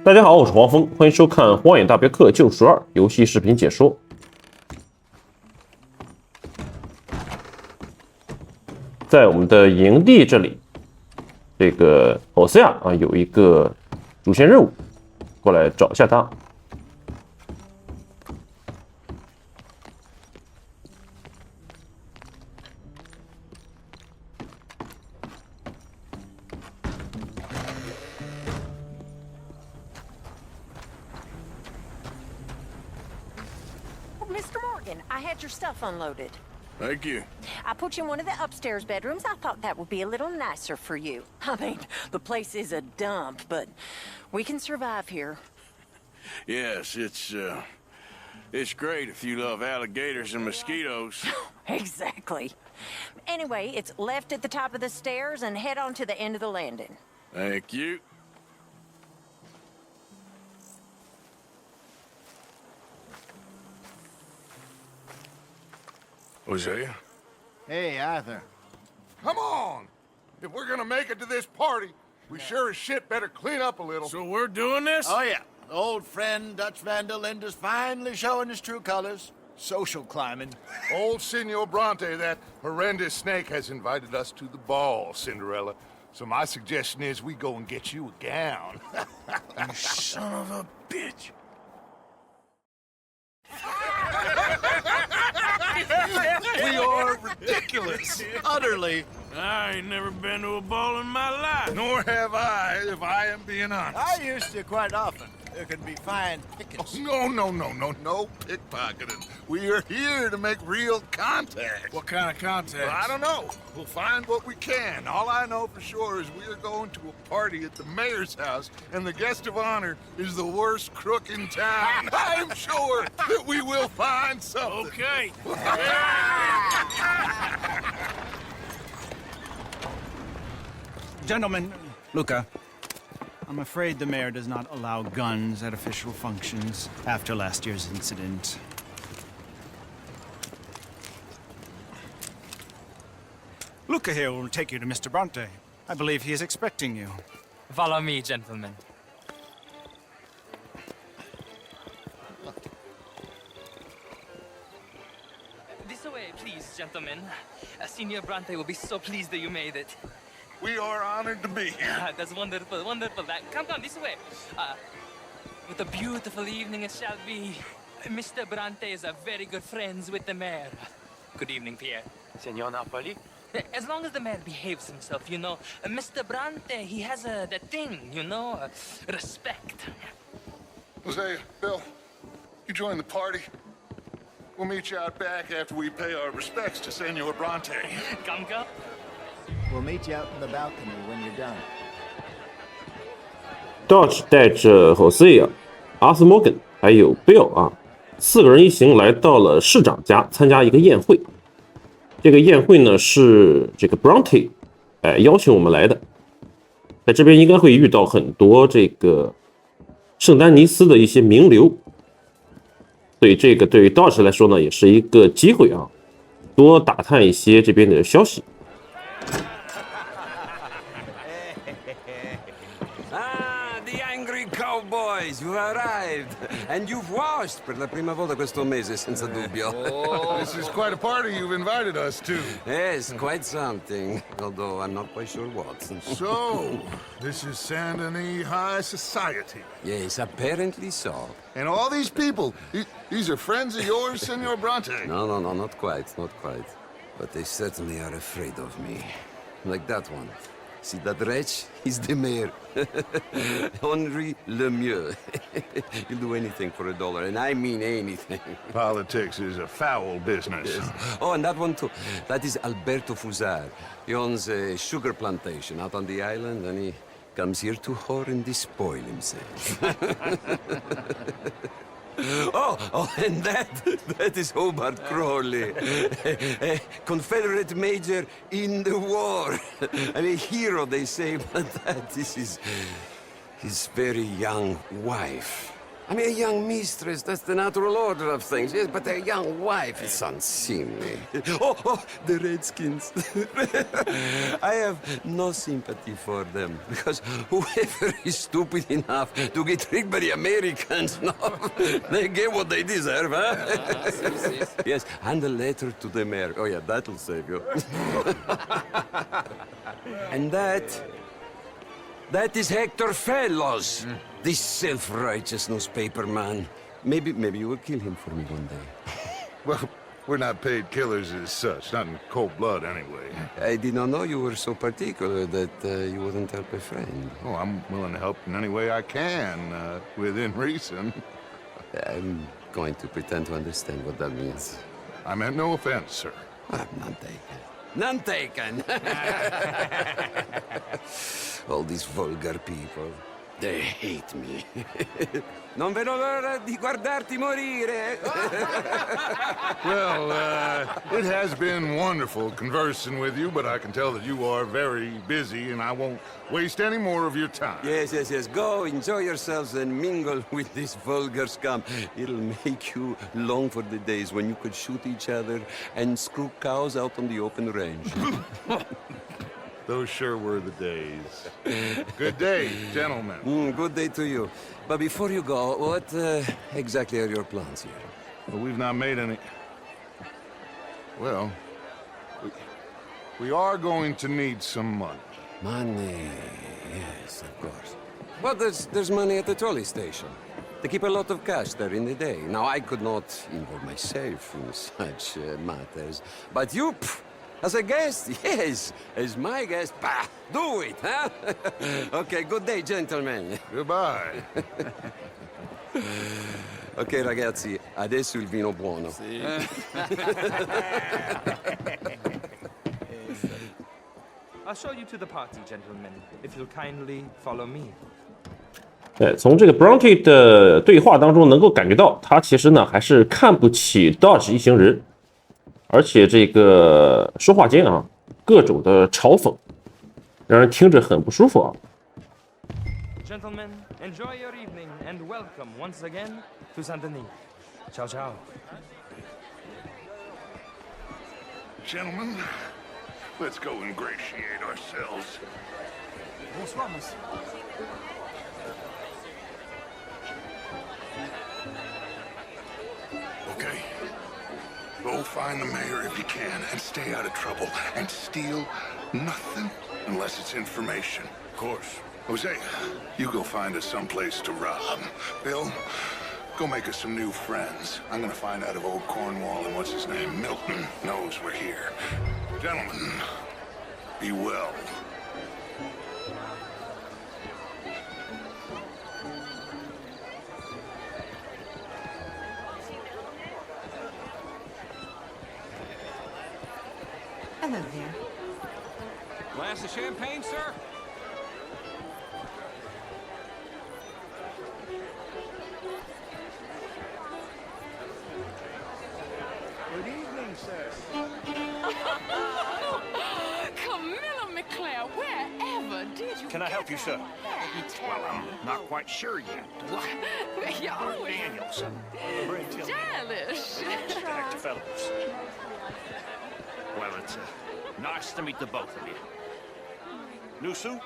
大家好，我是黄蜂，欢迎收看《荒野大镖客：救赎2游戏视频解说》。在我们的营地这里，这个欧西亚啊有一个主线任务，过来找一下他。Mr. Morgan, I had your stuff unloaded. Thank you. I put you in one of the upstairs bedrooms. I thought that would be a little nicer for you. I mean, the place is a dump, but we can survive here. Yes, it's great if you love alligators and mosquitoes. Exactly. Anyway, it's left at the top of the stairs and head on to the end of the landing. Thank you. Hosea? Hey, Arthur. Come on! If we're gonna make it to this party, we sure as shit better clean up a little. So we're doing this? Oh, yeah. Old friend Dutch Van der Linde's finally showing his true colors. Social climbing. Old Senor Bronte, that horrendous snake, has invited us to the ball, Cinderella. So my suggestion is we go and get you a gown. You son of a bitch. We are ridiculous. Utterly. I ain't never been to a ball in my life. Nor have I, if I am being honest. I used to quite often. There can be fine pickings. No pickpocketing. We are here to make real contact. What kind of contact? Well, I don't know. We'll find what we can. All I know for sure is we are going to a party at the mayor's house, and the guest of honor is the worst crook in town. I'm sure that we will find something. Okay. Gentlemen, Luca, I'm afraid the mayor does not allow guns at official functions after last year's incident. Luca here will take you to Mr. Bronte. I believe he is expecting you. Follow me, gentlemen. This way, please, gentlemen. Senior Bronte will be so pleased that you made it. We are honored to be here. That's wonderful, wonderful. Come, this way. What a beautiful evening it shall be. Mr. Bronte is very good friends with the mayor. Good evening, Pierre. Senor Napoli? As long as the mayor behaves himself, you know. Mr. Bronte, he has that thing, you know, respect. Hosea, Bill, you join the party. We'll meet you out back after we pay our respects to Senor Bronte. Come. We'll meet you out in the balcony when you're done. Dodge 带着 Hosea、阿斯摩根还有 Bill 啊，4个人一行来到了市长家参加一个宴会。这个宴会呢是这个 Bronte 邀请我们来的，在这边应该会遇到很多这个圣丹尼斯的一些名流，所以这个对于 Dodge 来说呢也是一个机会啊，多打探一些这边的消息。Cowboys, you've arrived, and you've washed per la prima volta questo mese, senza dubbio. This is quite a party you've invited us to. Yes, quite something, although I'm not quite sure what. So, this is Saint Denis High Society. Yes, apparently so. And all these people, these are friends of yours, Senor Bronte? No, not quite. But they certainly are afraid of me. Like that one. See that wretch? He's the mayor. Henri Lemieux. He'll do anything for $1, and I mean anything. Politics is a foul business. Yes. Oh, and that one too. That is Alberto Fusar. He owns a sugar plantation out on the island, and he comes here to whore and despoil himself. Oh, and that is Hobart Crawley, a Confederate major in the war. I mean, hero, they say, but that is his very young wife. I mean, a young mistress, that's the natural order of things, yes, but a young wife is unseemly. Oh, the Redskins. I have no sympathy for them, because whoever is stupid enough to get tricked by the Americans, no, they get what they deserve, huh? Yes, and a letter to the mayor. Oh, yeah, that'll save you. And that is Hector Fellows, this self-righteous newspaper man. Maybe you will kill him for me one day. Well, we're not paid killers as such, not in cold blood anyway. I did not know you were so particular that you wouldn't help a friend. Oh, I'm willing to help in any way I can, within reason. I'm going to pretend to understand what that means. I meant no offense, sir. None taken. None taken! All these vulgar people. They hate me. Non vedo l'ora di guardarti morire. Well, it has been wonderful conversing with you, but I can tell that you are very busy, and I won't waste any more of your time. Yes. Go, enjoy yourselves, and mingle with this vulgar scum. It'll make you long for the days when you could shoot each other and screw cows out on the open range. Those sure were the days. Good day, gentlemen. Good day to you. But before you go, what exactly are your plans here? Well, we've not made any... Well, we are going to need some money. Money, yes, of course. Well, there's money at the trolley station. They keep a lot of cash there in the day. Now, I could not involve myself in such matters. But you, as a guest, yes, as my guest, bah, do it, huh? Okay, good day, gentlemen. Goodbye. Ok, ragazzi, adesso il vino buono. I'll show you to the party, gentlemen, if you'll kindly follow me. 从这个 Bronte 的对话当中能够感觉到，他其实呢还是看不起 Dodge 一行人，而且这个说话间啊，各种的嘲讽，让人听着很不舒服啊。Gentlemen, enjoy your evening and welcome once again to Saint Denis. Ciao, ciao. Gentlemen, let's go ingratiate ourselves. Bonsoir, monsieur. Okay. Go find the mayor if you can and stay out of trouble and steal nothing unless it's information. Of course. Jose, you go find us someplace to rob. Bill, go make us some new friends. I'm gonna find out if old Cornwall and what's his name, Milton, knows we're here. Gentlemen, be well. Hello there. Glass of champagne, sir? Good evening, sir. Camilla McClare, wherever did you Can I help you, sir? Well, I'm not quite sure yet. You're always Danielson. jealous. Detective Fellows. Well, it's nice to meet the both of you. New suit?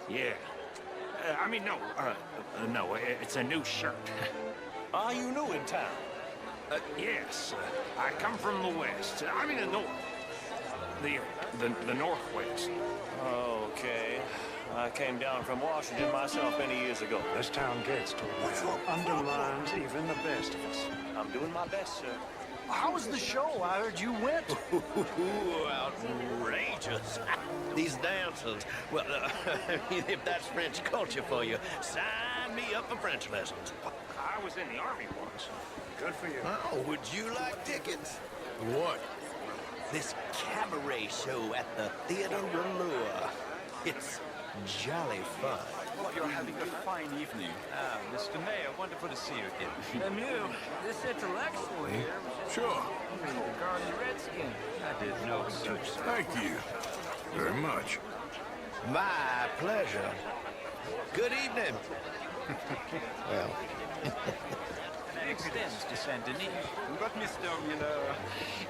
Yeah. No, it's a new shirt. Are you new in town? Yes. I come from the west. I mean the north. The northwest. Okay. I came down from Washington myself many years ago. This town gets to undermines even the best of us. I'm doing my best, sir. How was the show? I heard you went. Outrageous. These dancers. Well, if that's French culture for you, sign me up for French lessons. I was in the army once. Good for you. Oh, would you like tickets? What? This cabaret show at the Theatre Rallure. It's jolly fun. Well, you're having a fine evening. Mr. Mayor, wonderful to see you again. Lemieux, this intellectual here was Sure. regarding the Redskin. I did no such thing. Thank you very much. My pleasure. Good evening. Well, Extends to Saint Denis. But, Mr. Miller,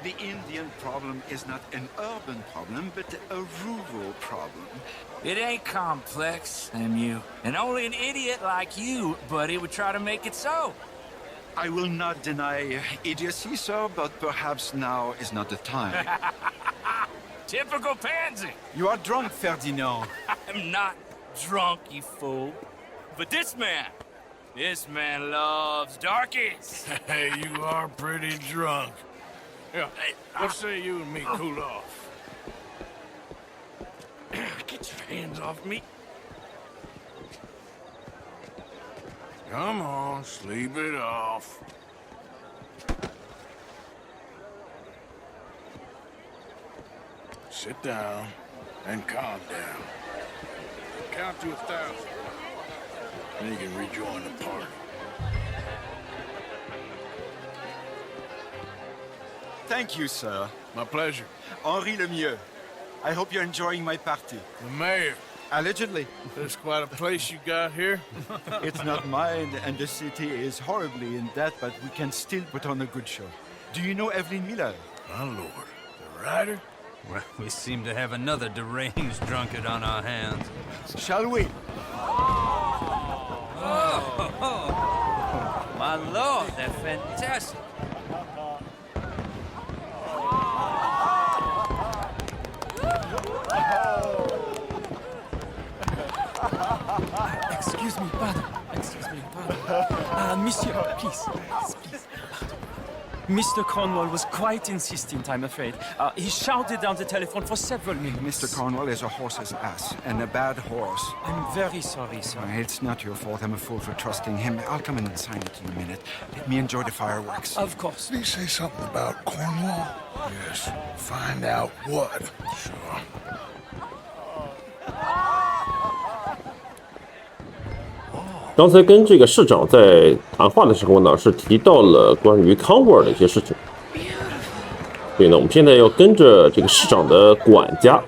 the Indian problem is not an urban problem, but a rural problem. It ain't complex, MU. And only an idiot like you, buddy, would try to make it so. I will not deny idiocy, sir, but perhaps now is not the time. Typical pansy. You are drunk, Ferdinand. I'm not drunk, you fool. But this man loves darkies. Hey, you are pretty drunk. Yeah, what say you and me cool off? Get your hands off me. Come on, sleep it off. Sit down and calm down. Count to 1,000. Then you can rejoin the party. Thank you, sir. My pleasure. Henri Lemieux. I hope you're enjoying my party. The mayor. Allegedly. There's quite a place you got here. It's not mine, and the city is horribly in debt, but we can still put on a good show. Do you know Evelyn Miller? My lord. The writer? Well, we seem to have another deranged drunkard on our hands. Shall we? Oh, my lord, they're fantastic. Excuse me, pardon. Monsieur, please. Mr. Cornwall was quite insistent, I'm afraid. He shouted down the telephone for several minutes. Mr. Cornwall is a horse's ass, and a bad horse. I'm very sorry, sir. It's not your fault. I'm a fool for trusting him. I'll come in and sign it in a minute. Let me enjoy the fireworks. Of course. Did he say something about Cornwall? Yes. Find out what. Sure. 刚才跟这个市长在谈话的时候呢，是提到了关于康沃尔的一些事情。所以呢，我们现在要跟着这个市长的管家，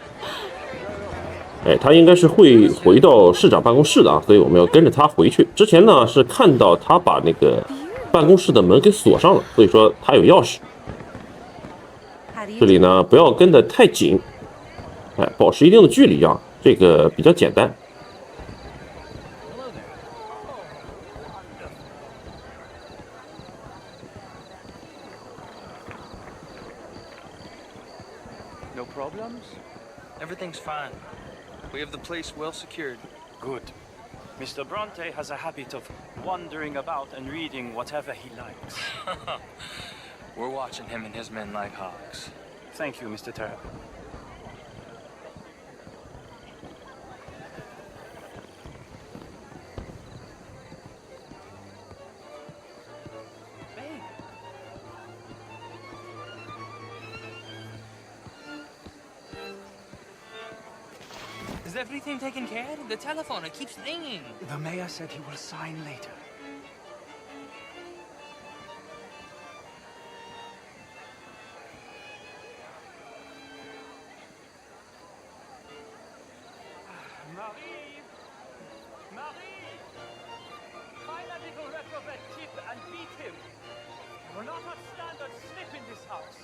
他应该是会回到市长办公室的啊，所以我们要跟着他回去。之前呢是看到他把那个办公室的门给锁上了，所以说他有钥匙。这里呢不要跟得太紧，保持一定的距离啊，这个比较简单。 No problems? Everything's fine. We have the place well secured. Good. Mr. Bronte has a habit of wandering about and reading whatever he likes. We're watching him and his men like hawks. Thank you, Mr. Terrell. Is everything taken care of? The telephone, it keeps ringing. The mayor said he will sign later. Marie! Marie! Find that little reprobate kid and beat him. We're not a standard slip in this house.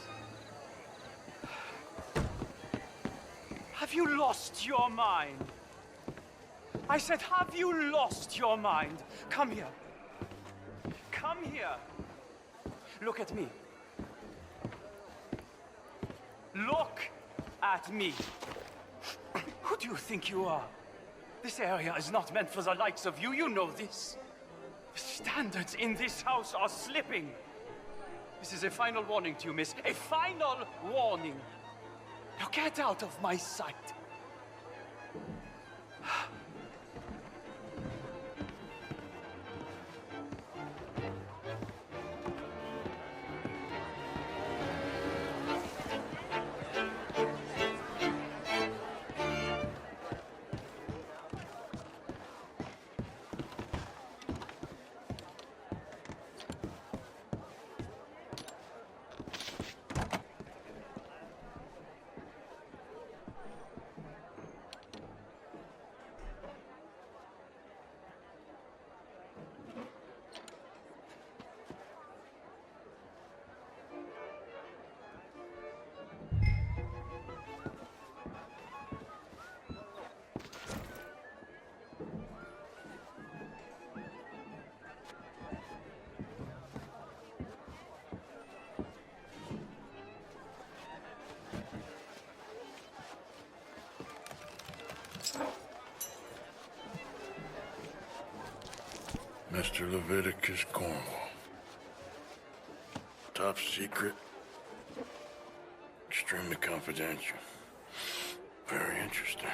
Have you lost your mind? I said, have you lost your mind? Come here. Come here. Look at me. Look at me. Who do you think you are? This area is not meant for the likes of you. You know this. The standards in this house are slipping. This is a final warning to you, miss. A final warning. Now get out of my sight. Mr. Leviticus Cornwall. Top secret. Extremely confidential. Very interesting.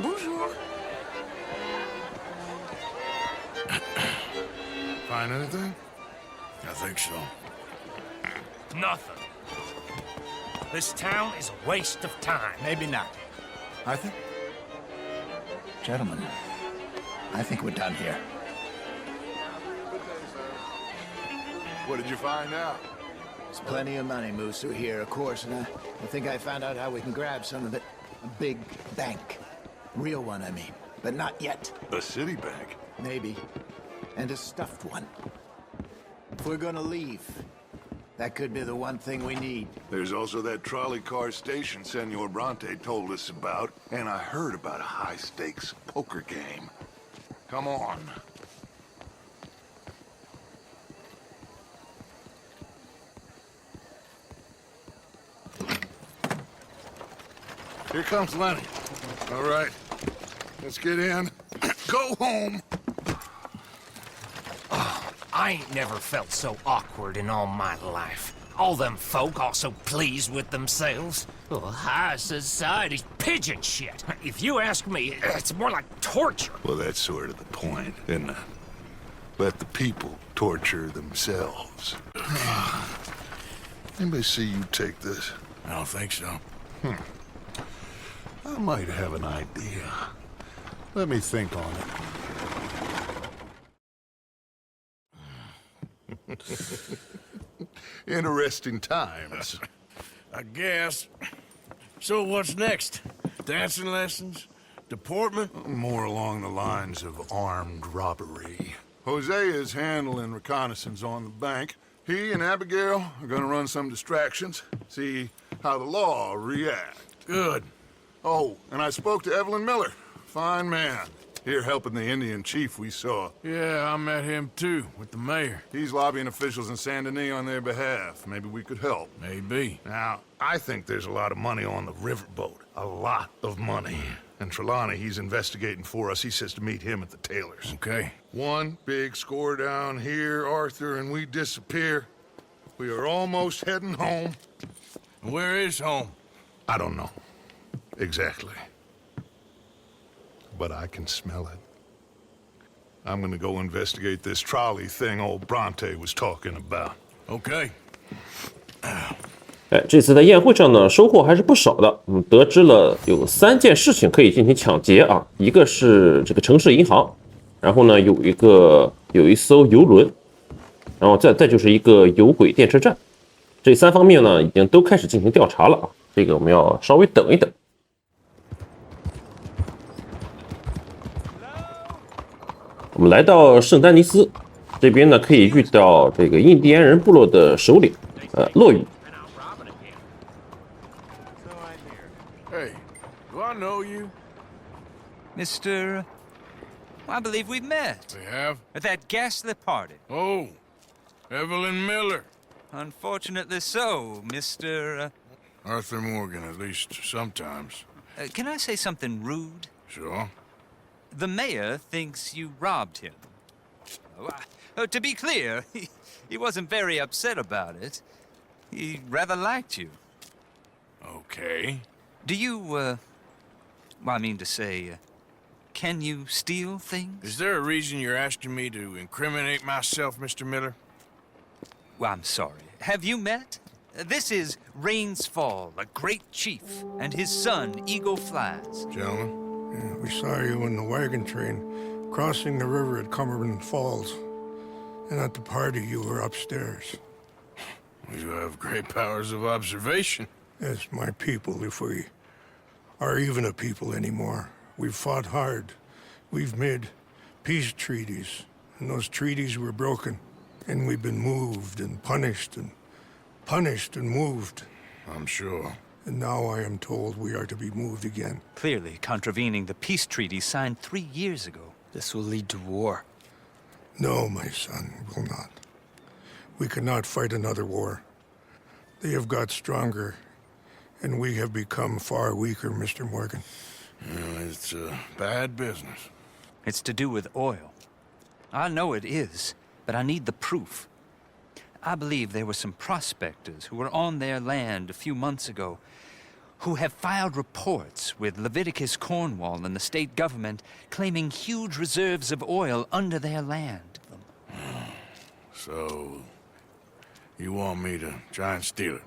Bonjour. Find anything? I think so. Nothing. This town is a waste of time. Maybe not. Arthur? Gentlemen, I think we're done here. What did you find out? There's plenty of money moves through here, of course, and I think I found out how we can grab some of it. A big bank. Real one, I mean. But not yet. A city bank? Maybe. And a stuffed one. If we're gonna leave, that could be the one thing we need. There's also that trolley car station Senor Bronte told us about, and I heard about a high-stakes poker game. Come on. Here comes Lenny. All right, let's get in. Go home. I ain't never felt so awkward in all my life. All them folk all so pleased with themselves. Oh, high society's pigeon shit. If you ask me, it's more like torture. Well, that's sort of the point, isn't it? Let the people torture themselves. Anybody see you take this? I don't think so. I might have an idea. Let me think on it. Interesting times. I guess. So what's next? Dancing lessons? Deportment? More along the lines of armed robbery. Hosea is handling reconnaissance on the bank. He and Abigail are gonna run some distractions, see how the law reacts. Good. Oh, and I spoke to Evelyn Miller. Fine man. Here helping the Indian chief we saw. Yeah, I met him too, with the mayor. He's lobbying officials in Saint Denis on their behalf. Maybe we could help. Maybe. Now, I think there's a lot of money on the riverboat. A lot of money. And Trelawney, he's investigating for us. He says to meet him at the Taylor's. Okay. One big score down here, Arthur, and we disappear. We are almost heading home. Where is home? I don't know. Exactly. But I can smell it. I'm gonna go investigate this trolley thing old Bronte was talking about. Okay. 这次在宴会上呢，收获还是不少的。得知了有3件事情可以进行抢劫啊，一个是这个城市银行，然后呢有一艘游轮，然后再就是一个有轨电车站。这3方面呢已经都开始进行调查了啊，这个我们要稍微等一等。我们来到圣丹尼斯这边呢，可以遇到这个印第安人部落的首领，洛宇。Hey, do I know you? Mr. I believe we've met. We have? At that ghastly party. Oh, Evelyn Miller. Unfortunately so, Mr. Arthur Morgan, at least sometimes. Can I say something rude? Sure. The mayor thinks you robbed him. To be clear, he wasn't very upset about it. He rather liked you. Okay. Do you, I mean to say, can you steal things? Is there a reason you're asking me to incriminate myself, Mr. Miller? Well, I'm sorry. Have you met? This is Rains Fall, a great chief, and his son, Eagle Flies. Gentlemen, we saw you in the wagon train crossing the river at Cumberland Falls. And at the party, you were upstairs. you have great powers of observation. Yes, my people, if we are even a people anymore. We've fought hard. We've made peace treaties, and those treaties were broken. And we've been moved and punished and moved. I'm sure. And now I am told we are to be moved again. Clearly contravening the peace treaty signed 3 years ago. This will lead to war. No, my son, will not. We cannot fight another war. They have got stronger, and we have become far weaker, Mr. Morgan. It's a bad business. It's to do with oil. I know it is, but I need the proof. I believe there were some prospectors who were on their land a few months ago who have filed reports with Leviticus Cornwall and the state government claiming huge reserves of oil under their land. So, you want me to try and steal it?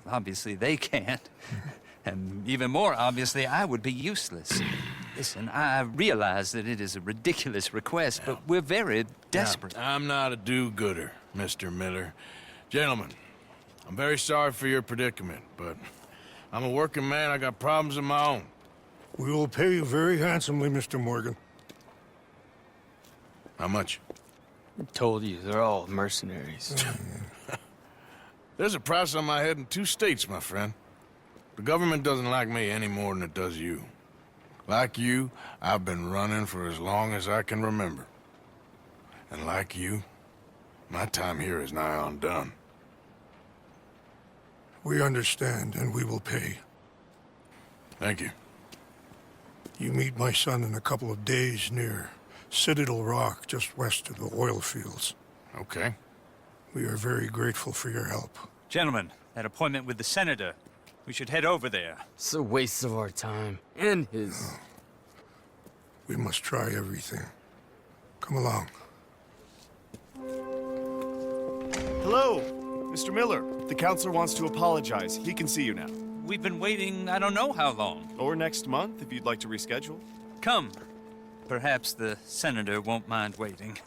Obviously they can't. And even more obviously, I would be useless. Listen, I realize that it is a ridiculous request, but we're very desperate. Now, I'm not a do-gooder, Mr. Miller. Gentlemen, I'm very sorry for your predicament, but I'm a working man. I got problems of my own. We will pay you very handsomely, Mr. Morgan. How much? I told you, they're all mercenaries. There's a price on my head in 2 states, my friend. The government doesn't like me any more than it does you. Like you, I've been running for as long as I can remember. And like you, my time here is nigh on done. We understand, and we will pay. Thank you. You meet my son in a couple of days near Citadel Rock, just west of the oil fields. Okay. We are very grateful for your help. Gentlemen, that appointment with the senator. We should head over there. It's a waste of our time. And his. Oh. We must try everything. Come along. Hello, Mr. Miller. The counselor wants to apologize. He can see you now. We've been waiting I don't know how long. Or next month, if you'd like to reschedule. Come. Perhaps the senator won't mind waiting.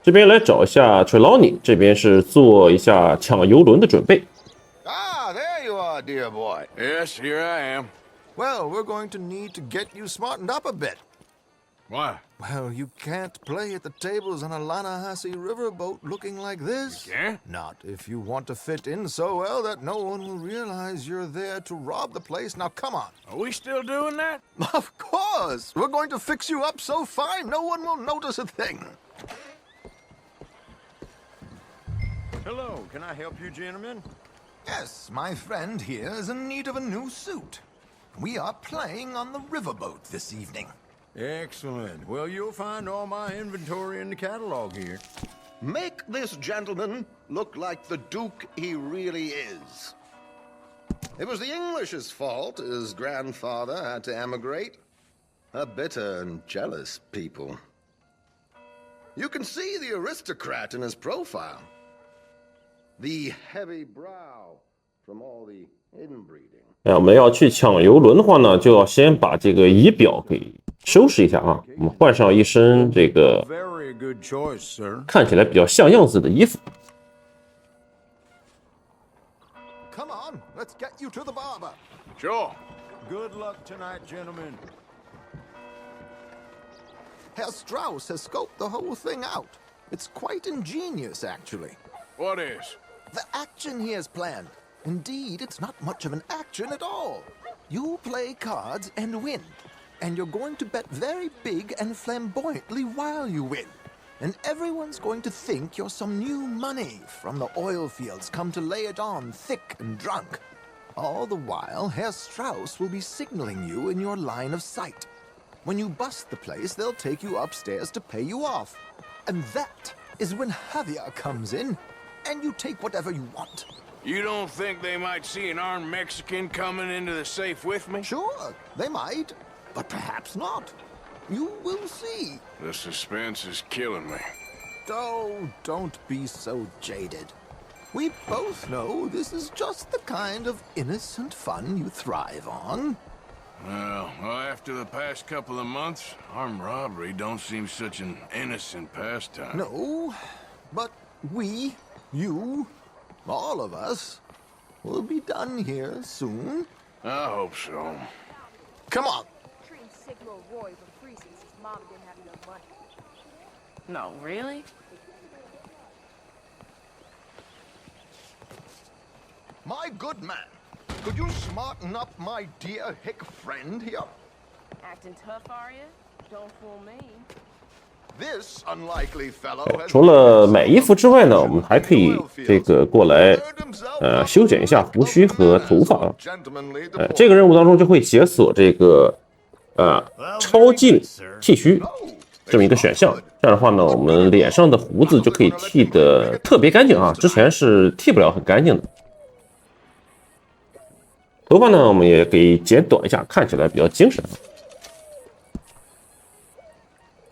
这边来找一下 Trelawney， 这边是做一下抢游轮的准备。 Ah, there you are, dear boy. Yes, here I am. Well, we're going to need to get you smartened up a bit. Why? Well, you can't play at the tables on a Lanahassee riverboat looking like this. You can't? Not if you want to fit in so well that no one will realize you're there to rob the place. Now, come on. Are we still doing that? Of course. We're going to fix you up so fine no one will notice a thing. Hello, can I help you, gentlemen? Yes, my friend here is in need of a new suit. We are playing on the riverboat this evening. Excellent. Well, you'll find all my inventory in the catalog here. Make this gentleman look like the Duke he really is. It was the English's fault his grandfather had to emigrate. A bitter and jealous people. You can see the aristocrat in his profile. The heavy brow from all the inbreeding. 我们要去抢游轮的话呢，就要先把这个仪表给收拾一下啊。我们换上一身这个看起来比较像样子的衣服。 Come on, let's get you to the barber. Sure. Good luck tonight, gentlemen. Herr Strauss has scoped the whole thing out. It's quite ingenious, actually. What is? The action he has planned. Indeed, it's not much of an action at all. You play cards and win. And you're going to bet very big and flamboyantly while you win. And everyone's going to think you're some new money from the oil fields come to lay it on thick and drunk. All the while, Herr Strauss will be signaling you in your line of sight. When you bust the place, they'll take you upstairs to pay you off. And that is when Javier comes in, and you take whatever you want. You don't think they might see an armed Mexican coming into the safe with me? Sure, they might, but perhaps not. You will see. The suspense is killing me. Oh, don't be so jaded. We both know this is just the kind of innocent fun you thrive on. Well, after the past couple of months, armed robbery don't seem such an innocent pastime. No, but we, you, all of us, will be done here soon. I hope so. Come on. Treating sick little Roy for free since his mom didn't have enough money. No, really? My good man, could you smarten up my dear hick friend here? Acting tough, are you? Don't fool me. This unlikely fellow has 除了买衣服之外呢，我们还可以这个过来修剪一下胡须和头发啊。这个任务当中就会解锁这个超净剃须这么一个选项。这样的话呢，我们脸上的胡子就可以剃得特别干净啊，之前是剃不了很干净的。头发呢，我们也给剪短一下，看起来比较精神。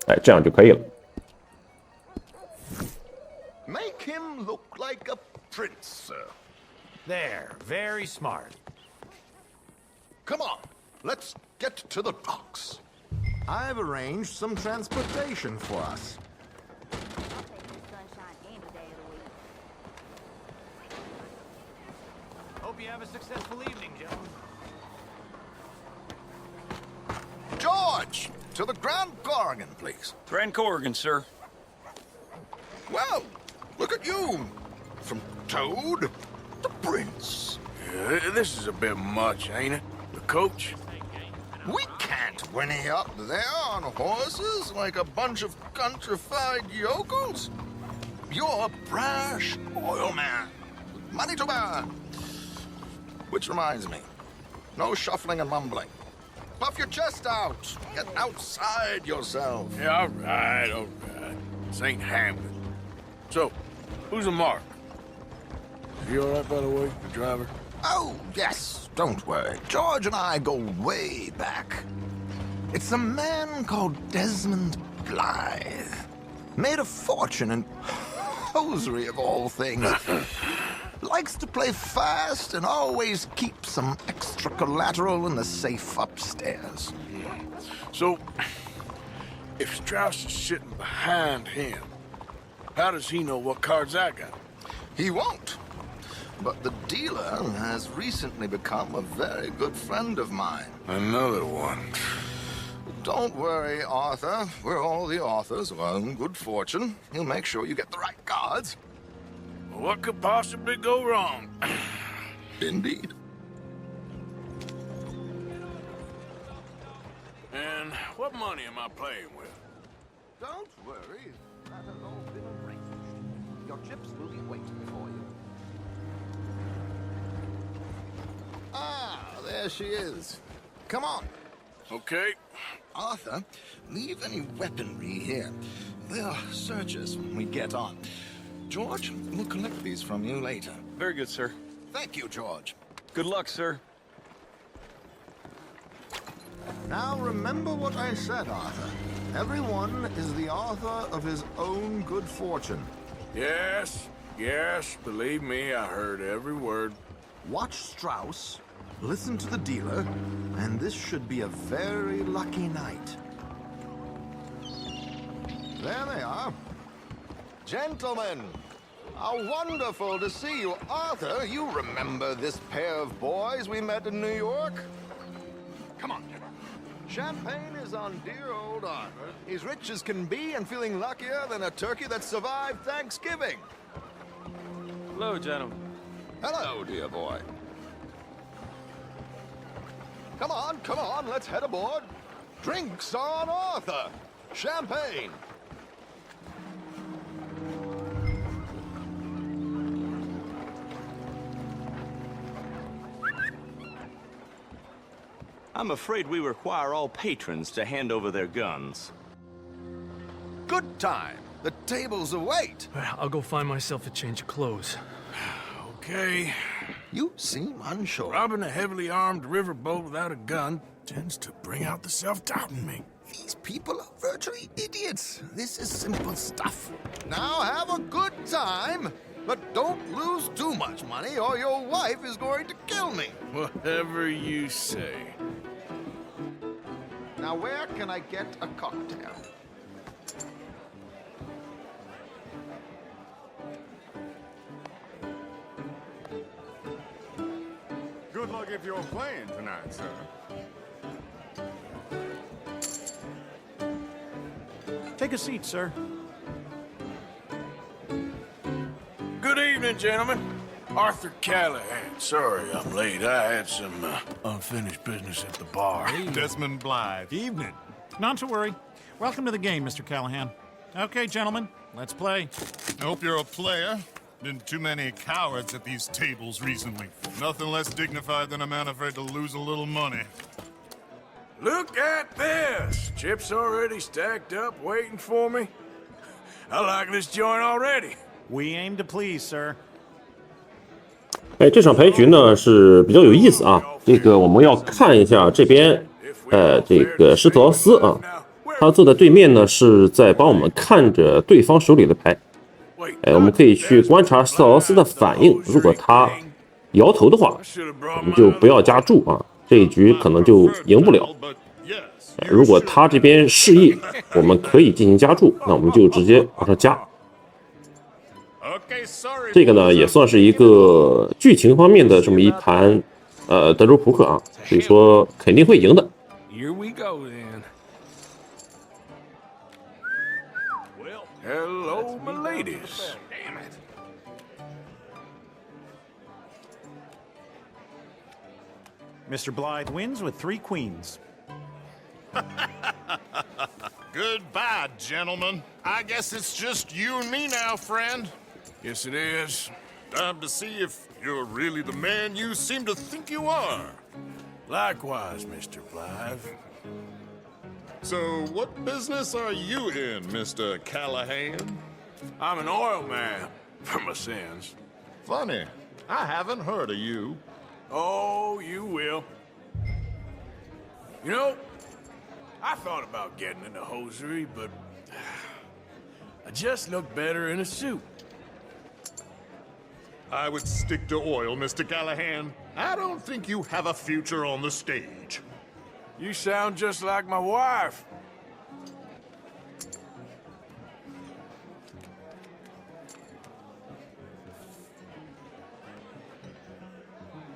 哎，这样就可以了。Make him look like a prince, sir. There, very smart. Come on, let's get to the docks. I've arranged some transportation for us. Hope you have a successful evening, gentlemen. George, to the Grand Corrigan, please. Grand Corrigan, sir. Well, look at you. From Toad to Prince. Yeah, this is a bit much, ain't it? The coach? We can't whinny up there on horses like a bunch of countrified yokels. You're a brash oil man. Money to burn. Which reminds me, no shuffling and mumbling. Puff your chest out. Get outside yourself. Yeah, all right. This ain't Hamlet. So, who's a mark? Is he all right, by the way, the driver? Oh, yes, don't worry. George and I go way back. It's a man called Desmond Blythe. Made a fortune in hosiery of all things. Likes to play fast and always keep some extra collateral in the safe upstairs. So, if Strauss is sitting behind him, how does he know what cards I got? He won't. But the dealer has recently become a very good friend of mine. Another one. Don't worry, Arthur. We're all the authors of our good fortune. He'll make sure you get the right cards. What could possibly go wrong? Indeed. And what money am I playing with? Don't worry. That has all been arranged. Your chips will be waiting for you. Ah, there she is. Come on. Okay. Arthur, leave any weaponry here. They'll search us when we get on. George, we'll collect these from you later. Very good, sir. Thank you, George. Good luck, sir. Now remember what I said, Arthur. Everyone is the author of his own good fortune. Yes, believe me, I heard every word. Watch Strauss, listen to the dealer, and this should be a very lucky night. There they are. Gentlemen, how wonderful to see you. Arthur, you remember this pair of boys we met in New York? Come on. Champagne is on dear old Arthur. He's rich as can be and feeling luckier than a turkey that survived Thanksgiving. Hello, gentlemen. Hello, dear boy. Come on, let's head aboard. Drinks on Arthur. Champagne. I'm afraid we require all patrons to hand over their guns. Good time. The tables await. I'll go find myself a change of clothes. Okay. You seem unsure. Robbing a heavily armed riverboat without a gun tends to bring out the self-doubt in me. These people are virtually idiots. This is simple stuff. Now have a good time, but don't lose too much money or your wife is going to kill me. Whatever you say. Now where can I get a cocktail? Good luck if you're playing tonight, sir. Take a seat, sir. Good evening, gentlemen. Arthur Callahan. Sorry I'm late. I had some unfinished business at the bar. Desmond Blythe. Evening. Not to worry. Welcome to the game, Mr. Callahan. Okay, gentlemen, let's play. Hope you're a player. Been too many cowards at these tables recently. Nothing less dignified than a man afraid to lose a little money. Look at this! Chips already stacked up, waiting for me. I like this joint already. We aim to please, sir. 哎，这场牌局呢是比较有意思啊。这个我们要看一下这边，这个施特劳斯啊，他坐在对面呢是在帮我们看着对方手里的牌。我们可以去观察施特劳斯的反应，如果他摇头的话，我们就不要加注啊，这一局可能就赢不了。如果他这边示意，我们可以进行加注，那我们就直接往上加。这个呢也算是一个剧情方面的这么一盘德州扑克啊，所以说肯定会赢的。Here we go then. Well, hello, my ladies. Damn it. Mr. Blythe wins with 3 queens. Goodbye, gentlemen. I guess it's just you and me now, friend. Yes, it is. Time to see if you're really the man you seem to think you are. Likewise, Mr. Blythe. So, what business are you in, Mr. Callahan? I'm an oil man, for my sins. Funny. I haven't heard of you. Oh, you will. You know, I thought about getting into hosiery, but I just look better in a suit. I would stick to oil, Mr. Callahan. I don't think you have a future on the stage. You sound just like my wife.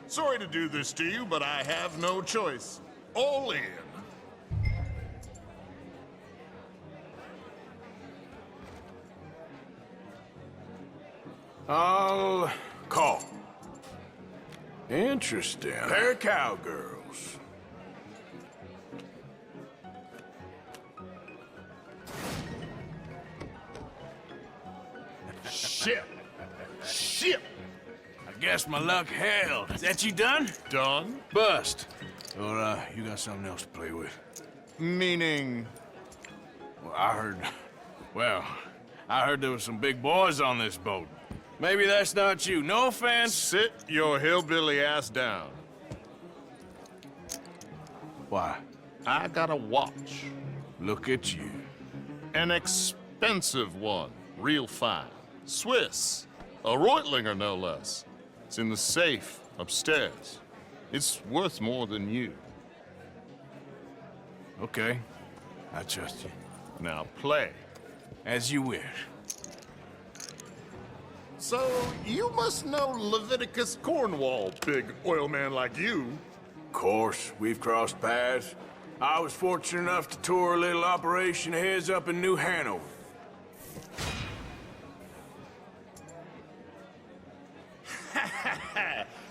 Sorry to do this to you, but I have no choice. All in. I'll call. Interesting. Pair of cowgirls. Shit. Shit. I guess my luck held. Is that you done? Done? Bust. Or, you got something else to play with? Meaning? Well, I heard there was some big boys on this boat. Maybe that's not you. No offense. Sit your hillbilly ass down. Why? I got a watch. Look at you. An expensive one. Real fine. Swiss. A Reutlinger, no less. It's in the safe upstairs. It's worth more than you. Okay. I trust you. Now play. As you wish. So, you must know Leviticus Cornwall, big oil man like you. Of course, we've crossed paths. I was fortunate enough to tour a little operation of his up in New Hanover.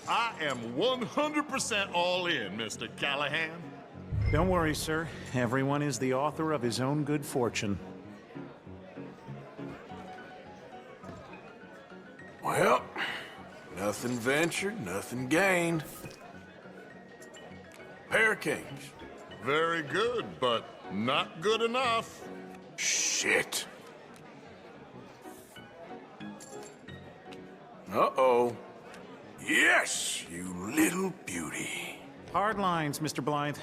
I am 100% all in, Mr. Callahan. Don't worry, sir. Everyone is the author of his own good fortune. Well, nothing ventured, nothing gained. Pair of kings. Very good, but not good enough. Shit. Uh-oh. Yes, you little beauty. Hard lines, Mr. Blythe.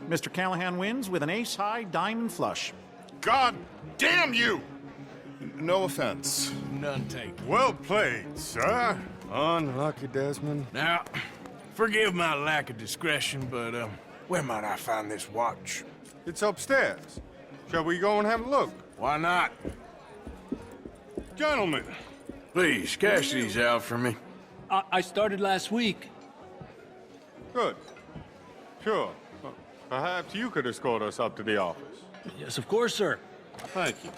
Mr. Callahan wins with an ace-high diamond flush. God damn you! No offense. None taken. Well played, sir. Unlucky, Desmond. Now, forgive my lack of discretion, but, where might I find this watch? It's upstairs. Shall we go and have a look? Why not? Gentlemen. Please, cash these out for me. I started last week. Good. Sure. Perhaps you could escort us up to the office. Yes, of course, sir. Thank you.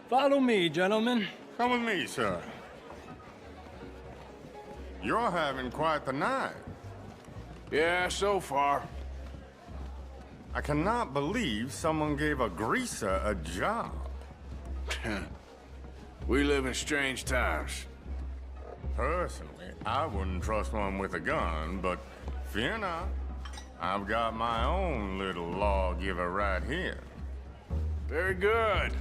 Follow me, gentlemen. Come with me, sir. You're having quite the night. Yeah, so far. I cannot believe someone gave a greaser a job. We live in strange times. Personally, I wouldn't trust one with a gun, but fear not. I've got my own little lawgiver right here. Very good.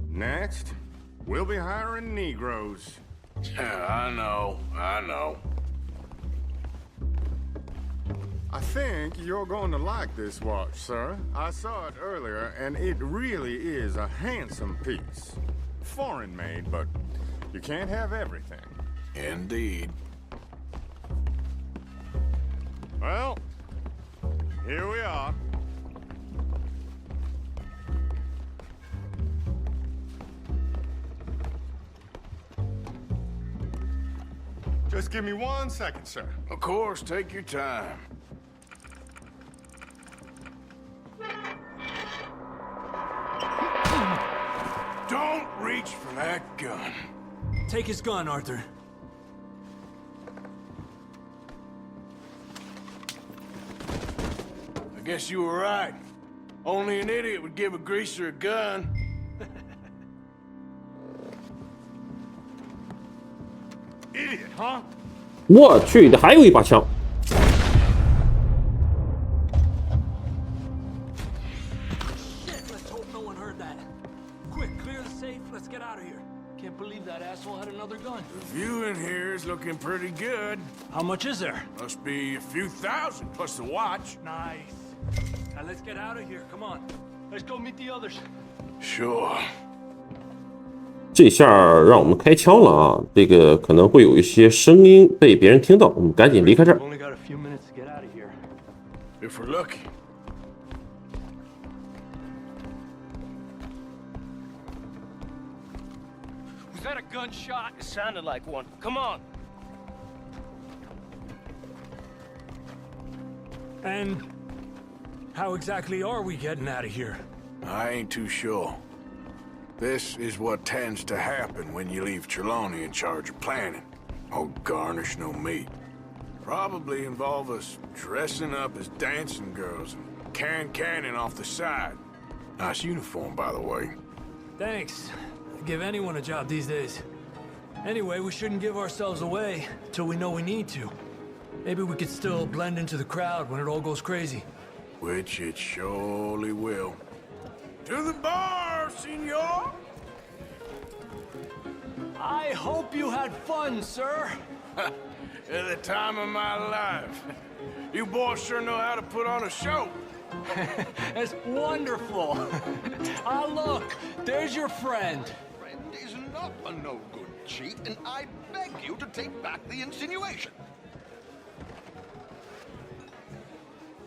Next, we'll be hiring Negroes. I know. I think you're going to like this watch, sir. I saw it earlier, and it really is a handsome piece. Foreign made, but you can't have everything. Indeed. Well, here we are. Just give me 1 second, sir. Of course, take your time. Don't reach for that gun. Take his gun, Arthur. I guess you were right. Only an idiot would give a greaser a gun. Idiot, huh? 我去，这还有一把枪。 The view in here is looking pretty good. How much is there? Must be a few thousand, plus the watch. Nice. Now let's get out of here. Come on. Let's go meet the others. Sure. 这下让我们开枪了啊！这个可能会有一些声音被别人听到，我们赶紧离开这儿。 Only got a few minutes to get out of here. If we're lucky. Was that a gunshot? It sounded like one. Come on. And how exactly are we getting out of here? I ain't too sure. This is what tends to happen when you leave Trelawney in charge of planning. Oh, garnish no meat. Probably involve us dressing up as dancing girls and cannon off the side. Nice uniform, by the way. Thanks. I'd give anyone a job these days. Anyway, we shouldn't give ourselves away till we know we need to. Maybe we could still blend into the crowd when it all goes crazy. Which it surely will. To the bar, senor! I hope you had fun, sir. At the time of my life. You boys sure know how to put on a show. That's wonderful. Ah, look, there's your friend. Friend is not a no-good cheat, and I beg you to take back the insinuation.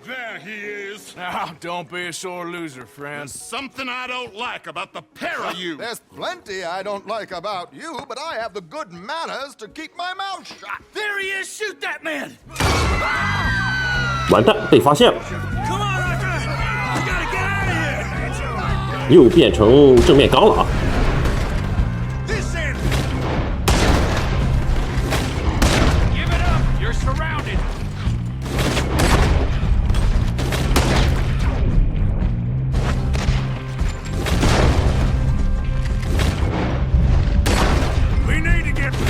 There he is. Now, don't be a sore loser, friend. There's something I don't like about the pair of you. There's plenty I don't like about you, but I have the good manners to keep my mouth shut. There he is! Shoot that man! 完蛋，被发现了， Come on, Arthur! We gotta get out of here! 又变成正面刚了啊！ This end! Give it up! You're surrounded! We need to get here.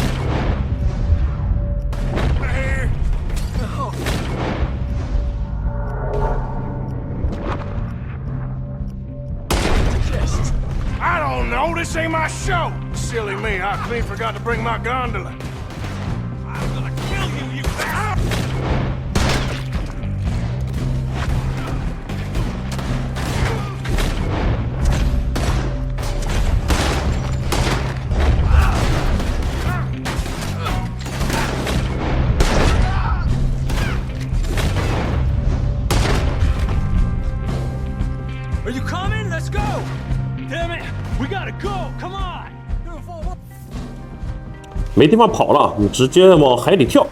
I don't know. This ain't my show. Silly me. I clean forgot to bring my gondola. I'm gonna kill you, you bastard! 没地方跑了，你直接往海里跳。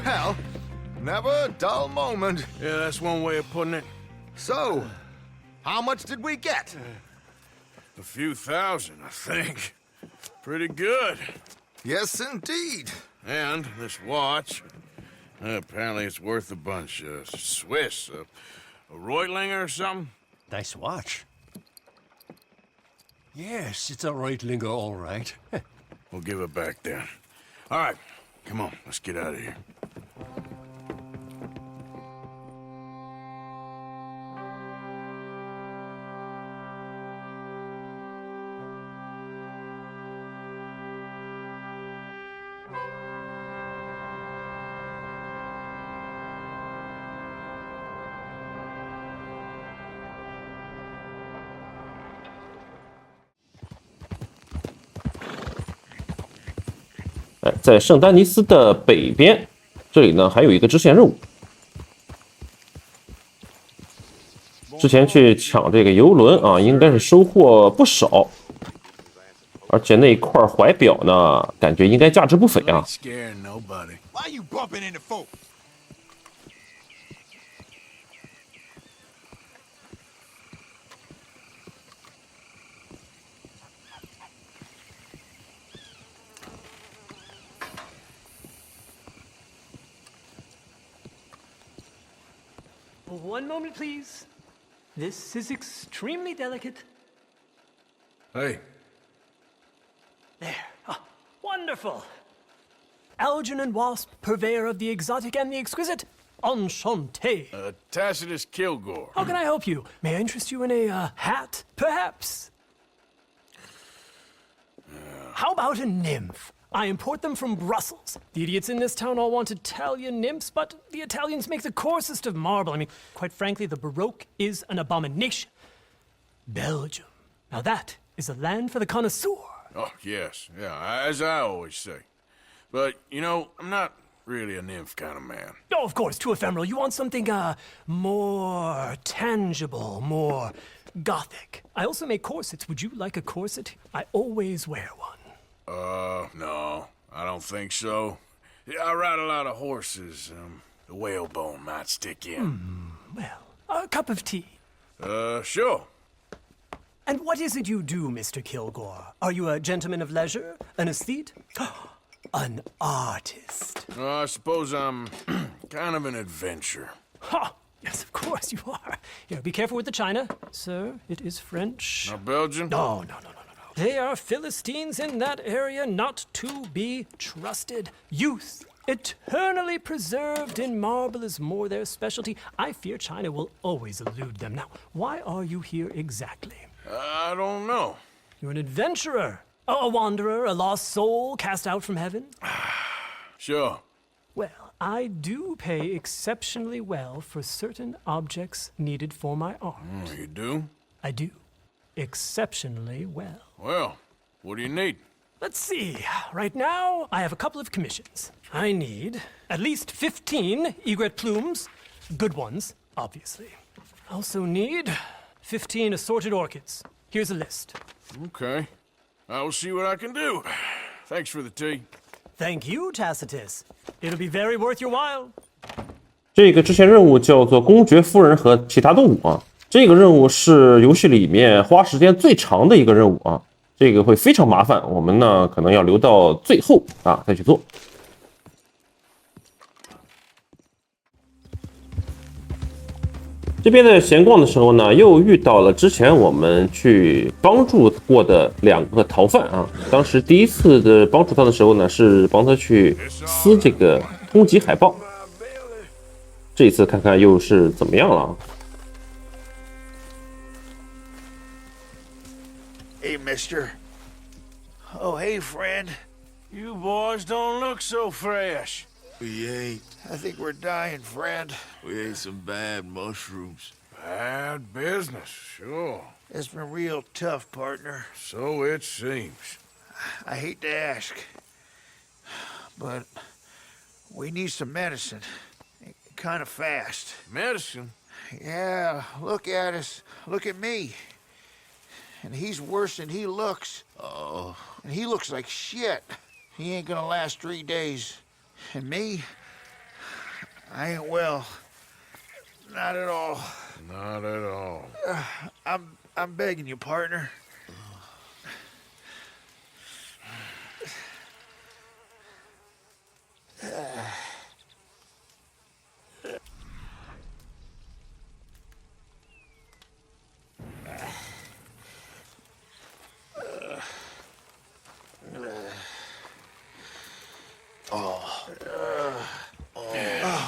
Well, never a dull moment. Yeah, that's one way of putting it. So, how much did we get? A few thousand, I think. Pretty good. Yes, indeed. And this watch, apparently it's worth a bunch. Swiss, a Reutlinger or something? Nice watch. Yes, it's a Reutlinger, all right. We'll give it back then. All right, come on, let's get out of here.在圣丹尼斯的北边，这里呢还有一个支线任务。之前去抢这个游轮啊，应该是收获不少，而且那一块怀表呢，感觉应该价值不菲啊。Why you bumping into folk? One moment, please. This is extremely delicate. Hey. There. Ah, wonderful. Algernon Wasp, purveyor of the exotic and the exquisite. Enchanté. Tacitus Kilgore. How can I help you? May I interest you in a hat, perhaps? How about a nymph? I import them from Brussels. The idiots in this town all want Italian nymphs, but the Italians make the coarsest of marble. I mean, quite frankly, the Baroque is an abomination. Belgium. Now that is a land for the connoisseur. Oh, yes. Yeah, as I always say. But, you know, I'm not really a nymph kind of man. Oh, of course, too ephemeral. You want something, more tangible, more gothic. I also make corsets. Would you like a corset? I always wear one. No, I don't think so. I ride a lot of horses. The whalebone might stick in. Well, a cup of tea. Sure. And what is it you do, Mr. Kilgore? Are you a gentleman of leisure? An aesthete? An artist? I suppose I'm kind of an adventurer. Ha! Yes, of course you are. Here, be careful with the china. Sir, it is French. Not Belgian? No. They are Philistines in that area, not to be trusted. Youth, eternally preserved in marble, is more their specialty. I fear China will always elude them. Now, why are you here exactly? I don't know. You're an adventurer, a wanderer, a lost soul cast out from heaven? Sure. Well, I do pay exceptionally well for certain objects needed for my art. You do? I do. Exceptionally well. Well, what do you need? Let's see. Right now, I have a couple of commissions. I need at least 15 egret plumes. Good ones, obviously. I also need 15 assorted orchids. Here's a list. Okay. I will see what I can do. Thanks for the tea. Thank you, Tacitus. It'll be very worth your while. 这个支线任务叫做公爵夫人和其他动物啊。这个任务是游戏里面花时间最长的一个任务啊，这个会非常麻烦，我们呢可能要留到最后啊再去做。这边在闲逛的时候呢，又遇到了之前我们去帮助过的2个逃犯啊。当时第一次的帮助他的时候呢，是帮他去撕这个通缉海报。这一次看看又是怎么样了啊。Hey, mister. Oh, hey, friend. You boys don't look so fresh. We ate. I think we're dying, friend. We ate some bad mushrooms. Bad business, sure. It's been real tough, partner. So it seems. I hate to ask, but we need some medicine. Kind of fast. Medicine? Yeah, look at us. Look at me. And he's worse than he looks. Oh. And he looks like shit. He ain't gonna last 3 days. And me, I ain't well. Not at all. Not at all. I'm begging you, partner.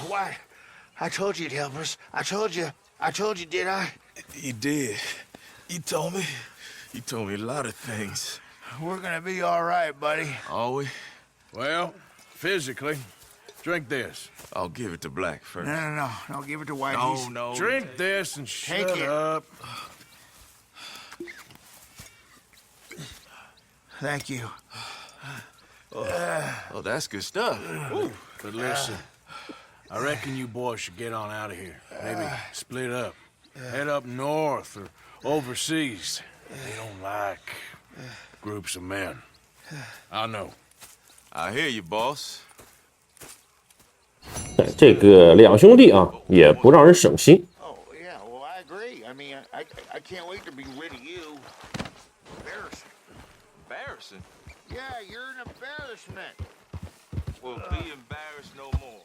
Why? I told you you'd help us. I told you, did I? You did. You told me. You told me a lot of things. We're gonna be all right, buddy. Are we? Well, physically. Drink this. I'll give it to Black first. No. Don't give it to White. No. Drink this and Take shut it. up. Thank you. Oh, that's good stuff. But listen, I reckon you boys should get on out of here. Maybe split up. Head up north or overseas. They don't like groups of men. I know. I hear you, boss. 这个两兄弟啊，也不让人省心。 Oh yeah, well I agree. I mean, I can't wait to be rid of you. Embarrassing. Embarrassing? Yeah, you're an embarrassment. Well, be embarrassed no more.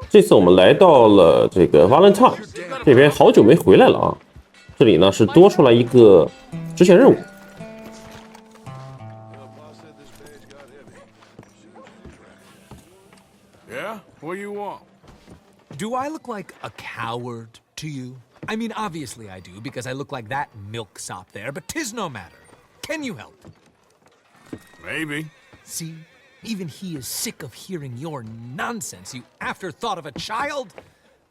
这次我们来到了这个 Valentine 这边，好久没回来了啊。这里呢是多出来一个支线任务。 Yeah? What do you want? Do I look like a coward to you? I mean, obviously I do, because I look like that milksop there, but 'tis no matter. Can you help? Maybe. See? Even he is sick of hearing your nonsense, you afterthought of a child.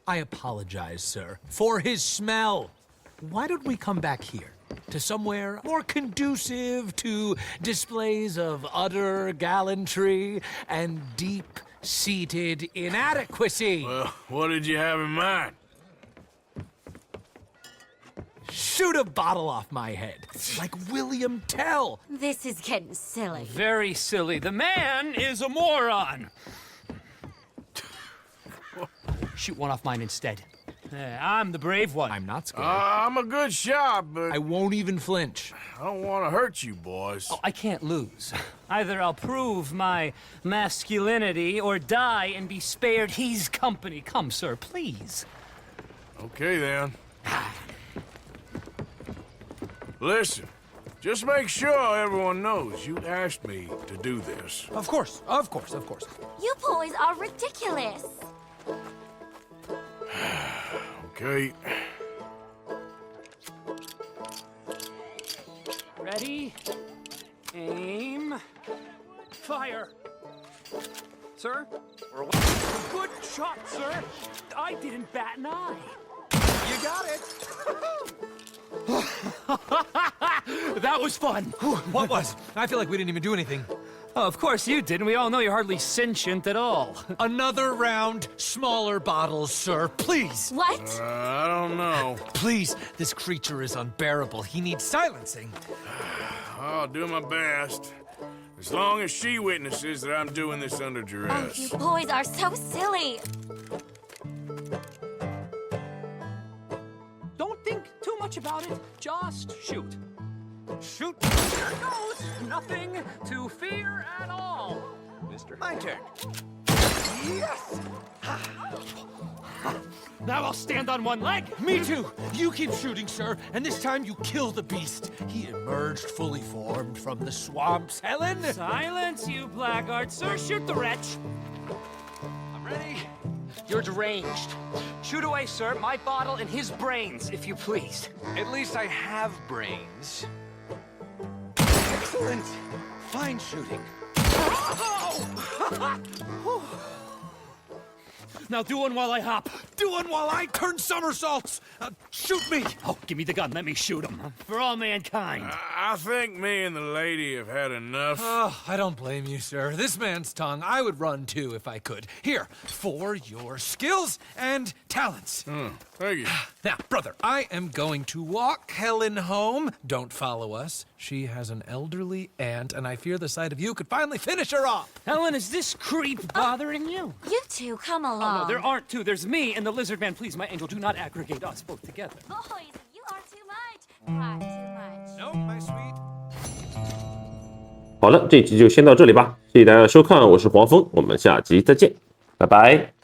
I apologize, sir, for his smell. Why don't we come back here? To somewhere more conducive to displays of utter gallantry and deep-seated inadequacy. Well, what did you have in mind? Shoot a bottle off my head, like William Tell. This is getting silly. Very silly. The man is a moron. Shoot one off mine instead. I'm the brave one. I'm not scared. I'm a good shot, but... I won't even flinch. I don't want to hurt you, boys. Oh, I can't lose. Either I'll prove my masculinity or die and be spared his company. Come, sir, please. Okay, then. Listen, just make sure everyone knows you asked me to do this. Of course. You boys are ridiculous. Okay. Ready? Aim. Fire. Sir? Good shot, sir. I didn't bat an eye. You got it. That was fun. What was? I feel like we didn't even do anything. Oh, of course you didn't. We all know you're hardly sentient at all. Another round, smaller bottles, sir. Please. What? I don't know. Please. This creature is unbearable. He needs silencing. I'll do my best. As long as she witnesses that I'm doing this under Oh, duress. you boys are so silly. Don't think too much about it. Just shoot. Shoot. There goes. Nothing to fear at all. Mister. My turn. Yes! Now I'll stand on one leg. Me too. You keep shooting, sir, and this time you kill the beast. He emerged fully formed from the swamps, Helen. Silence, you blackguard, sir. Shoot the wretch. I'm ready. You're deranged. Shoot away, sir. My bottle and his brains, if you please. At least I have brains. Excellent. Fine shooting. Now do one while I hop. doing while I turn somersaults? Shoot me! Oh, give me the gun. Let me shoot him. For all mankind. I think me and the lady have had enough. Oh, I don't blame you, sir. This man's tongue, I would run too if I could. Here, for your skills and talents. Thank you. Now, brother, I am going to walk Helen home. Don't follow us. She has an elderly aunt, and I fear the sight of you could finally finish her off. Helen, is this creep bothering you? You two, come along. Oh, no, there aren't two. There's me and the lizard man. Please, my angel, do not aggregate us both together. Boys, you are too much. Far too much. No, my sweet. 好了，这集就先到这里吧，谢谢大家的收看，我是黄蜂，我们下集再见，拜拜。